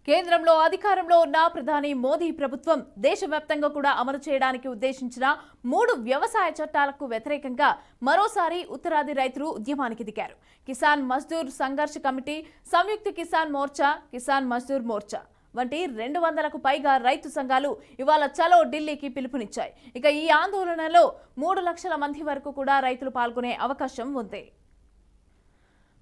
కేంద్రంలో అధికారంలో ఉన్న ప్రధాని మోదీ ప్రభుత్వం దేశవ్యాప్తంగా కూడా అమలు చేయడానికి ఉద్దేశించిన 3 వ్యవసాయ చట్టాలకు వ్యతిరేకంగా మరోసారి ఉత్తరాది రైతులు ఉద్యమానికి దిగారు. కిసాన్ మజ్దూర్ సంఘర్ష్ కమిటీ, సంయుక్త కిసాన్ మోర్చా, కిసాన్ మజ్దూర్ మోర్చా వంటి 200కు పైగా రైతు సంఘాలు ఇవాళ చలో ఢిల్లీకి పిలుపునిచ్చాయి. ఇక ఈ ఆందోళనలో 3 లక్షల మంది వరకు కూడా రైతులు పాల్గొనే అవకాశం ఉంది.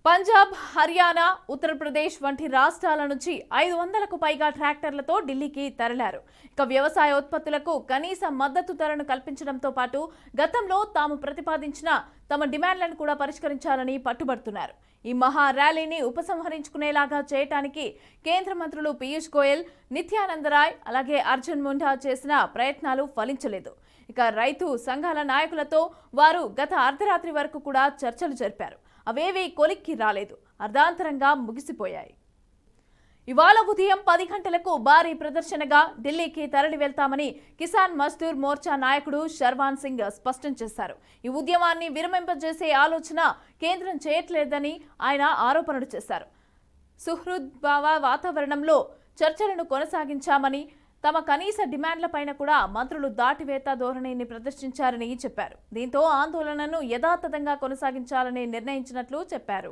పంజాబ్, హర్యానా, ఉత్తరప్రదేశ్ వంటి రాష్ట్రాల నుంచి 500కు పైగా ట్రాక్టర్లతో ఢిల్లీకి తరలారు. ఇక వ్యవసాయ ఉత్పత్తులకు కనీస మద్దతు ధరను కల్పించడంతో పాటు గతంలో తాము ప్రతిపాదించిన తమ డిమాండ్లను కూడా పరిష్కరించాలని పట్టుబడుతున్నారు. ఈ మహా ర్యాలీని ఉపసంహరించుకునేలాగా చేయటానికి కేంద్ర మంత్రులు పీయూష్ గోయల్, నిత్యానంద రాయ్ అలాగే అర్జున్ ముండా చేసిన ప్రయత్నాలు ఫలించలేదు. ఇక రైతు సంఘాల నాయకులతో వారు గత అర్ధరాత్రి వరకు కూడా చర్చలు జరిపారు. అవేవీ కొలిక్కి రాలేదు, అర్ధాంతరంగా ముగిసిపోయాయి. ఇవాళ ఉదయం 10 గంటలకు భారీ ప్రదర్శనగా ఢిల్లీకి తరలి వెళ్తామని కిసాన్ మజ్దూర్ మోర్చా నాయకుడు శర్వాన్ సింగ్ స్పష్టం చేశారు. ఈ ఉద్యమాన్ని విరమింపజేసే ఆలోచన కేంద్రం చేయట్లేదని ఆయన ఆరోపణలు చేశారు. సుహృద్భావ వాతావరణంలో చర్చలను కొనసాగించామని, తమ కనీస డిమాండ్లపైన కూడా మంత్రులు దాటివేత ధోరణిని ప్రదర్శించారని చెప్పారు. దీంతో ఆందోళనను యథాతథంగా కొనసాగించాలని నిర్ణయించినట్లు చెప్పారు.